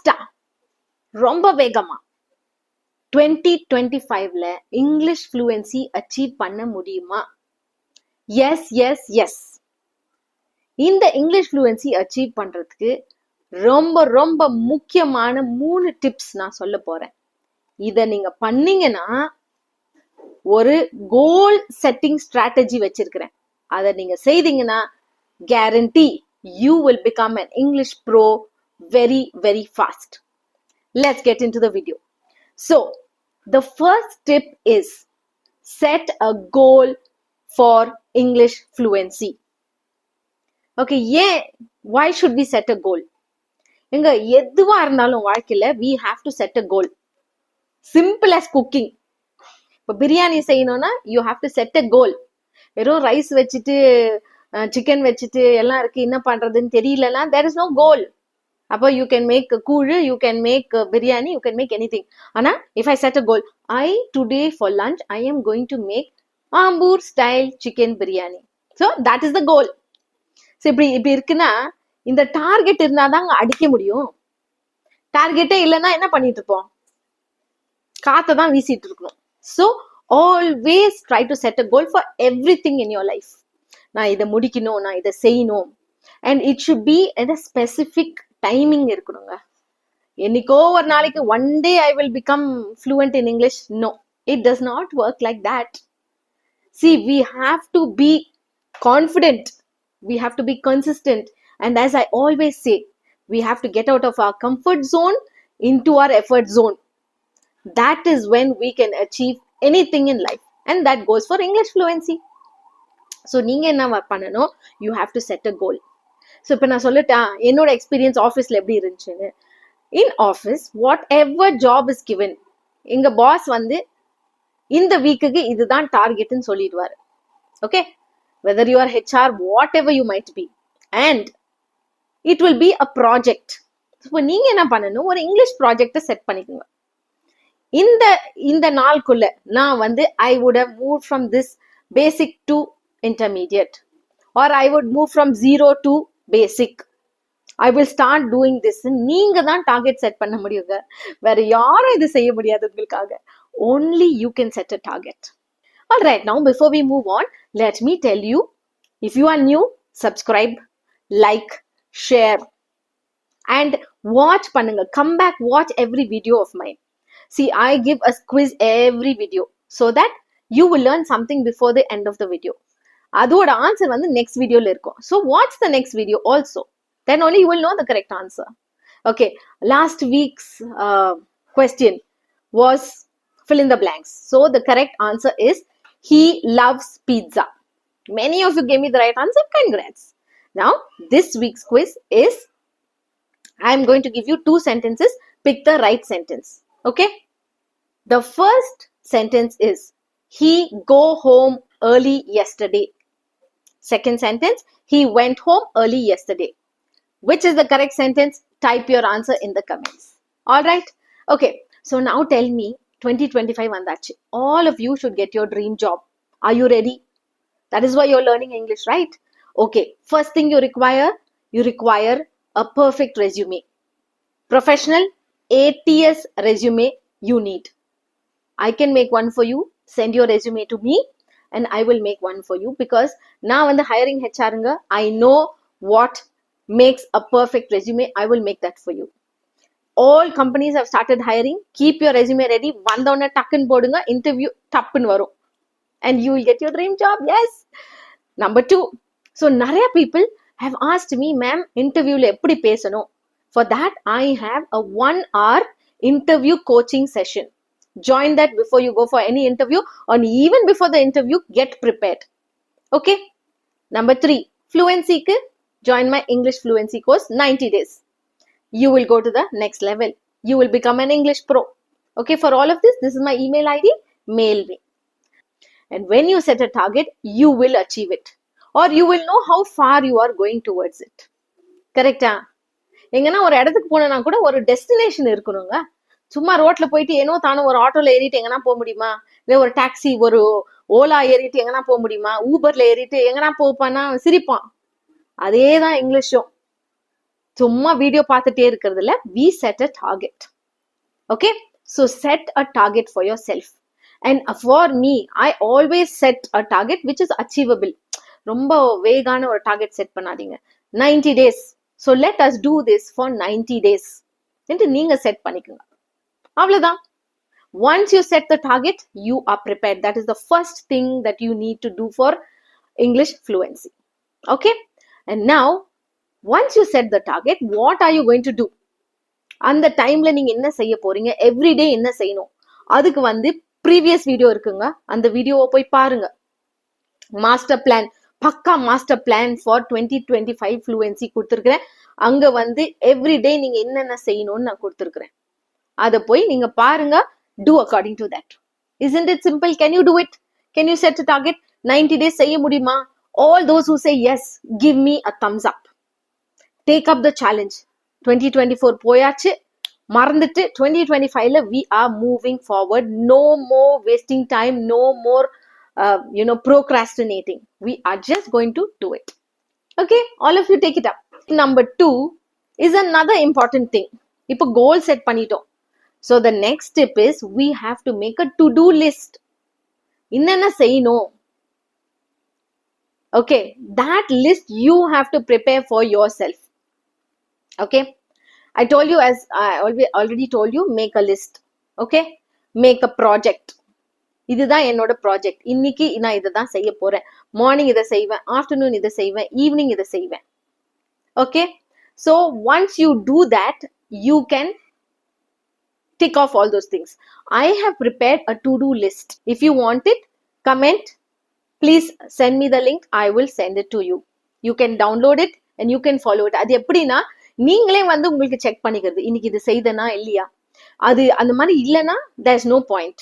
ஃபாஸ்டா ரொம்ப வேகமா 2025ல இங்கிலீஷ் ஃப்ளூயன்சி அச்சீவ் பண்ண முடியுமா? Yes yes yes. இந்த இங்கிலீஷ் ஃப்ளூயன்சி அச்சீவ் பண்றதுக்கு ரொம்ப ரொம்ப முக்கியமான 3 டிப்ஸ் நான் சொல்ல போறேன். இத நீங்க பண்ணீங்கன்னா ஒரு கோல் செட்டிங் ஸ்ட்ராட்டஜி வச்சிருக்கிறேன். அதை நீங்க செய்தீங்கன்னா guarantee you will become an English pro very very fast. Let's get into the video. So the first tip is set a goal for English fluency. Okay, why should we set a goal? எங்க எதுவா இருந்தாலும் வாழ்க்கையில we have to set a goal. Simple as cooking. இப்போ பிரியாணி செய்யணும்னா you have to set a goal. வெறும் rice வச்சுட்டு chicken வச்சுட்டு எல்லாம் இருக்கு, என்ன பண்றதுன்னு தெரியலன்னா there is no goal. அப்போ you can make கூழு, you can make biryani, you can make anything. ஆனா if I set a goal, today for lunch I am going to make Ambur style chicken biryani. So that is the goal. So இப்படி இருக்குன்னா இந்த target இருந்தாதான் அடிக்க முடியும். டார்கெட்டே இல்லைன்னா என்ன பண்ணிட்டு இருப்போம்? காத்தை தான் வீசிட்டு இருக்கணும். So always try to set a goal for everything in your life. நான் இதை முடிக்கணும், நான் இதை செய்யணும். And it should be at a specific timing இருக்கணுங்க. என்னைக்கோ ஒரு நாளைக்கு one day I will become fluent in English. No, it does not work like that. See, we have to be confident. We have to be consistent. And as I always say, we have to get out of our comfort zone into our effort zone. That is when we can achieve anything in life. And that goes for English fluency. So நீங்க என்ன பண்ணணும்? You have to set a goal. So இப்போ நான் சொல்லிட்டேன் என்னோட experience ஆஃபீஸ்ல எப்படி இருந்துச்சுன்னு. In office whatever job is given, எங்க பாஸ் வந்து இந்த வீக்குக்கு இதுதான் டார்கெட்னு சொல்லிடுவாரு. Okay, whether you are HR, whatever you might be, and it will be a project. இப்போ நீங்க என்ன பண்ணணும்? ஒரு இங்கிலீஷ் ப்ராஜெக்டை செட் பண்ணிக்கோங்க. இந்த நாளுக்குள்ள நான் வந்து I would have moved from this basic to intermediate, or I would move from 0 to basic. I will start doing this. நீங்க தான் டார்கெட் செட் பண்ண முடியுங்க, வேற யாரும் இது செய்ய முடியாது உங்களுக்காக. Only you can set a target. All right, now before we move on, let me tell you, if you are new, subscribe, like, share, and watch பண்ணுங்க. Come back, watch every video of mine. See, I give a quiz every video so that you will learn something before the end of the video. அதோட answer வந்து next வீடியோல இருக்கும். So watch the next video also. Then only you will know the correct answer. Okay, last week's question was fill in the blanks. So the correct answer is he loves pizza. Many of you gave me the right answer. Congrats. Now this week's quiz is I am going to give you 2 sentences. Pick the right sentence. Okay, the first sentence is he go home early yesterday. Second sentence, he went home early yesterday. Which is the correct sentence? Type your answer in the comments. All right, okay, so now tell me, 2025 vandachu, all of you should get your dream job. Are you ready? That is why you're learning English, right? Okay, first thing you require a perfect resume. Professional ATS resume you need. I can make one for you. Send your resume to me and I will make one for you, because now when the hiring HR nga, I know what makes a perfect resume. I will make that for you. All companies have started hiring. Keep your resume ready. Vandona takkan podunga, interview tappun varum and you will get your dream job. Yes. Number 2, so nariya people have asked me, ma'am, interview la eppadi pesanum? For that, I have a 1-hour interview coaching session. Join that before you go for any interview, or even before the interview, get prepared. Okay. Number 3, fluency ku join my English fluency course, 90 days. You will go to the next level. You will become an English pro. Okay, for all of this is my email ID. Mail me. And when you set a target, you will achieve it, or you will know how far you are going towards it. Correct? எங்கன்னா ஒரு இடத்துக்கு போனா கூட ஒரு destination இருக்கணுங்க. சும்மா ரோட்ல போயிட்டு ஏனோ தானும் ஒரு ஆட்டோல ஏறிட்டு எங்கன்னா போக முடியுமா? இல்லை ஒரு டாக்ஸி, ஒரு ஓலா ஏறிட்டு எங்கன்னா போக முடியுமா? ஊபர்ல ஏறிட்டு எங்கன்னா போப்பானா சிரிப்பான். அதேதான் இங்கிலீஷும். சும்மா வீடியோ பார்த்துட்டே இருக்கிறதுல we set a target. Okay, so set a target for yourself. And for me, I always set a target which is achievable. ரொம்ப வேகான ஒரு டார்கெட் செட் பண்ணாதீங்க. 90 days. So let us do this for 90 days என்று நீங்க set பண்ணிக்கோங்க. அவ்வளவுதான். Once you set the target, you are prepared. That is the first thing that you need to do for English fluency. Okay, and now once you set the target, what are you going to do? அந்த டைம்ல நீங்க என்ன செய்ய போறீங்க, everyday என்ன செய்யணும், அதுக்கு வந்து ப்ரீவியஸ் வீடியோ இருக்குங்க, அந்த வீடியோவை போய் பாருங்க. மாஸ்டர் பிளான், பக்கா மாஸ்டர் பிளான் ஃபார் 2025 ஃப்ளூயன்சி கொடுத்துருக்கிறேன். அங்க வந்து எவ்ரிடே நீங்க என்னென்ன செய்யணும்னு நான் கொடுத்துருக்கிறேன். அதை போய் நீங்க பாருங்க. Do according to that. Isn't it simple? Can you do it? Can you set a target? 90 days செய்ய முடியுமா? All those who say yes, give me a thumbs up. Take up the challenge. 2024 போயாச்சு, மறந்துட்டு 2025ல we are moving forward. No more wasting time, no more procrastinating. We are just going to do it. Okay, all of you take it up. Number 2 is another important thing. இப்போ goal set பண்ணிட்டோம். So the next step is we have to make a to-do list. என்னென்ன செய்யணும்? Okay, that list you have to prepare for yourself. Okay, I told you, as I already told you, make a list. Okay, make a project. இதுதான் என்னோட project. இன்னைக்கு நான் இதை தான் செய்ய போறேன். மார்னிங் இதை செய்வேன், ஆஃப்டர்நூன் இதை செய்வேன், ஈவினிங் இதை செய்வேன். Okay, so once you do that, you can tick off all those things. I have prepared a to-do list. If you want it, comment. Please send me the link. I will send it to you. You can download it and you can follow it. அது எப்படின்னா, நீங்களே வந்து உங்களுக்கு check பண்ணிக்கிறது, இன்னைக்கு இது செய்தனா இல்லையா. அது அந்த மாதிரி இல்லைன்னா there is no point.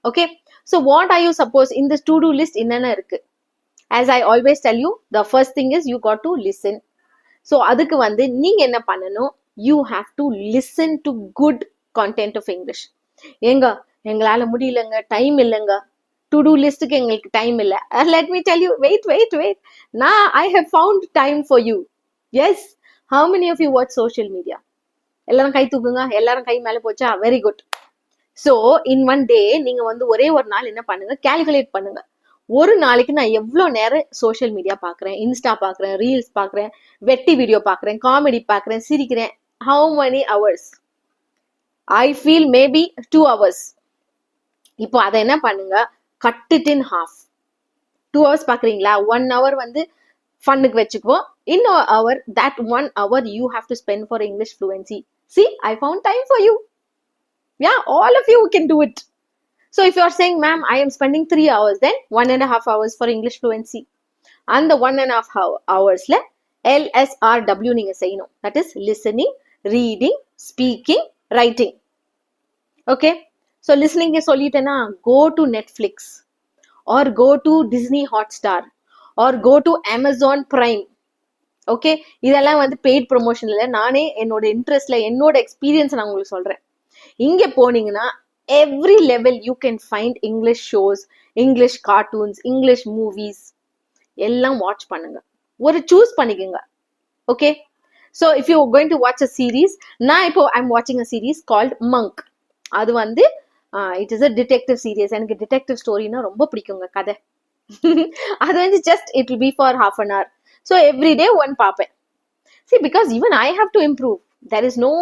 Okay, so what are you supposed in this to-do list? என்னென்ன இருக்கு? As I always tell you, the first thing is you got to listen. So அதுக்கு வந்து நீங்க என்ன பண்ணணும்? You have to listen to good content of English. எங்களால முடியலங்க, time இல்லைங்க, டு டூ லிஸ்ட்டுக்கு எங்களுக்கு டைம் இல்லை. Let me tell you, wait. Now I have found time for you. Yes, how many of you watch social media? எல்லாரும் கை தூக்குங்க. எல்லாரும் கை மேல போச்சா? Very good. So in one day நீங்க வந்து ஒரே ஒரு நாள் என்ன பண்ணுங்க, கால்குலேட் பண்ணுங்க. ஒரு நாளைக்கு நான் எவ்வளோ நேரம் சோஷியல் மீடியா பார்க்குறேன், இன்ஸ்டா பார்க்குறேன், ரீல்ஸ் பார்க்குறேன், வெட்டி வீடியோ பார்க்குறேன், காமெடி பார்க்குறேன், சிரிக்கிறேன். how many hours? I feel maybe 2 hours. இப்போ அதை என்ன பண்ணுங்க, cut it in half. 2 hours பார்க்குறீங்களா, 1 hour வந்து ஃபன்னுக்கு வச்சுக்குவோம், இன்னொரு hour, that 1 hour you have to spend for English fluency. See, I found time for you. Yeah, all of you can do it. So if you are saying, ma'am, I am spending 3 hours, then 1.5 hours for English fluency. And the 1.5 hours la LSRW நீங்க செய்யணும். That is listening, reading, speaking, writing. Okay, so listening சொல்லிட்டேன்னா, go to Netflix or go to Disney Hotstar or go to Amazon Prime. Okay, இதெல்லாம் வந்து paid promotion இல்லை, நானே என்னோட இன்ட்ரெஸ்ட்ல என்னோட experience நான் உங்களுக்கு சொல்றேன். இங்க போனீங்கன்னா every level you can find English shows, English cartoons, English movies எல்லாம் வாட்ச் பண்ணுங்க. ஒரு சூஸ் பண்ணிக்கோங்க. Okay, so if you going to watch a series, நான் இப்போ ஐம் வாட்சிங் அ சீரீஸ் கால்ட் மங்க். அது வந்து it is a detective series. எனக்கு டிடெக்டிவ் ஸ்டோரினா ரொம்ப பிடிக்குங்க, கதை. அது வந்து just it will B for half an hour. So every day one பார்ப்பேன். See, because even I have to improve. There is no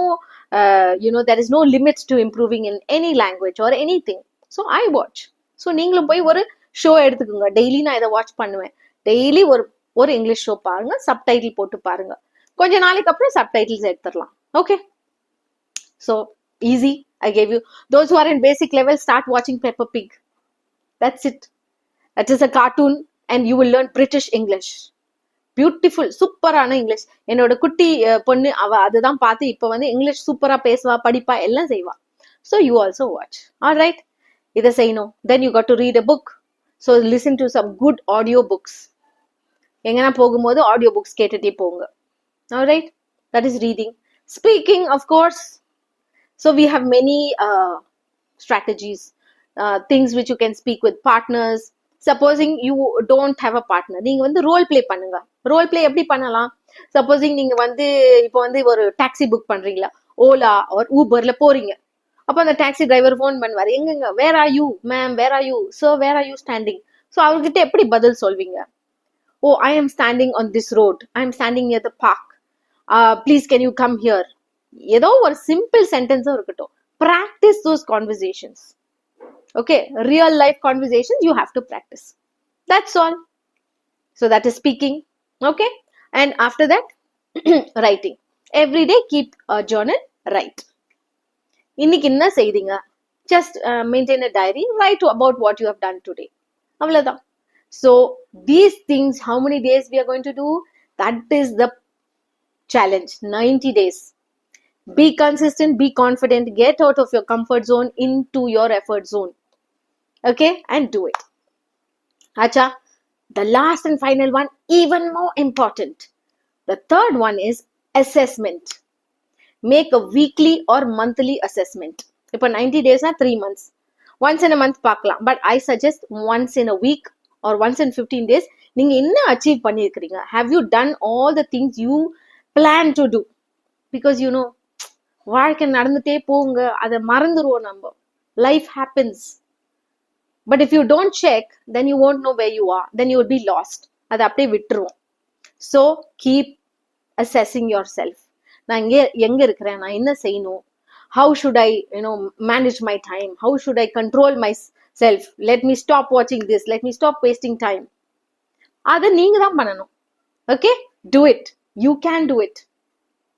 there is no limits to improving in any language or anything. So I watch. So நீங்களும் போய் ஒரு show எடுத்துக்கோங்க. Daily நான் இதை watch பண்ணுவேன். Daily ஒரு English show பாருங்க, subtitle போட்டு பாருங்க. கொஞ்ச நாளைக்கு அப்புறம் சப்டைட்டில்ஸ் எடுத்துடலாம். Okay, so easy. I gave you. Those who are in basic level, start watching Peppa Pig. That's it. That is a cartoon and you will learn British English. Beautiful, சூப்பரான English. என்னோட குட்டி பொண்ணு அவ அதுதான் பார்த்து இப்ப வந்து இங்கிலீஷ் சூப்பரா பேசுவா, படிப்பா, எல்லாம் செய்வா. So you also watch. All right, இதை செய்யணும். Then you got to read a book. So listen to some good audio books. எங்கன்னா போகும்போது ஆடியோ புக்ஸ் கேட்டுட்டே போங்க. All right, that is reading. Speaking, of course. So we have many strategies, things which you can speak with partners, Supposing you don't have a partner, நீங்க வந்து role play பண்ணுங்க. Role play எப்படி பண்ணலாம்? Supposing நீங்க வந்து இப்போ வந்து ஒரு டாக்ஸி புக் பண்றீங்களா, ஓலா ஆர் ஊபர்ல போறீங்க. அப்ப அந்த டாக்ஸி டிரைவர் ஃபோன் பண்ணுவாரு, எங்கங்க, where are you ma'am, where are you sir, where are you standing? So அவர்கிட்ட எப்படி பதில் சொல்வீங்க? Oh, I am standing on this road, I am standing near the park, please can you come here. ஏதோ ஒரு simple சென்டென்ஸும் இருக்கட்டும். Practice those conversations. Okay, real life conversations you have to practice. That's all. So that is speaking. Okay, and after that, writing. Every day keep a journal, write. இன்னைக்கு என்ன செய்தீங்க? Just maintain a diary, write about what you have done today. அவ்வளவுதான். So these things, how many days we are going to do? That is the challenge. 90 days. Be consistent, be confident, get out of your comfort zone into your effort zone. Okay, and do it. Acha, the last and final one, even more important. The third one is assessment. Make a weekly or monthly assessment. இப்போ 90 days na 3 months. Once in a month பார்க்கலாம். But I suggest once in a week or once in 15 days. நீங்க என்ன achieve பண்ணிருக்கீங்க? Have you done all the things you plan to do? Because you know, வாழ்க்கை நடந்துட்டே போங்க, அதை மறந்துருவோம் நம்ம. Life happens. But if you don't check, then you won't know where you are. Then you will be lost. அது அப்படியே விட்டுருவோம். So keep assessing yourself. நான் எங்க இருக்கிறேன், நான் என்ன செய்யணும், how should I manage my time, how should I control myself, let me stop watching this, let me stop wasting time. அதை நீங்க தான் பண்ணணும். Okay, do it. You can do it.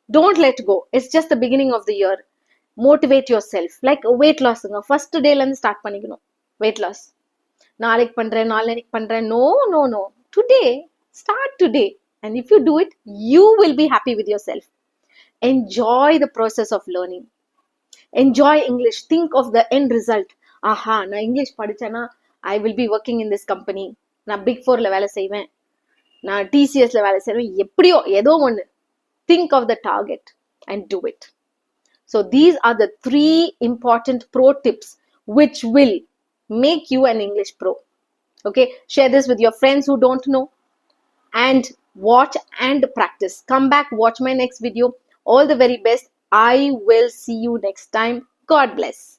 Don't let go. It's just the beginning of the year. Motivate yourself. Like weight loss, first day ல இருந்து start பண்ணிக்கணும். Weight loss. நாளைக்கு பண்றேன், நாளைக்கு பண்றேன். No. Today. Start today. And if you do it, you will be happy with yourself. Enjoy the process of learning. Enjoy English. Think of the end result. Aha, நான் English படிச்சேன்னா I will be working in this company. நான் Big 4ல வேலை செய்வேன், நான் TCSல வேலை செய்வேன், எப்படியோ ஏதோ ஒன்று. Think of the target and do it. So these are the 3 important pro tips which will make you an English pro. Okay, share this with your friends who don't know, and watch and practice. Come back, watch my next video. All the very best. I will see you next time. God bless.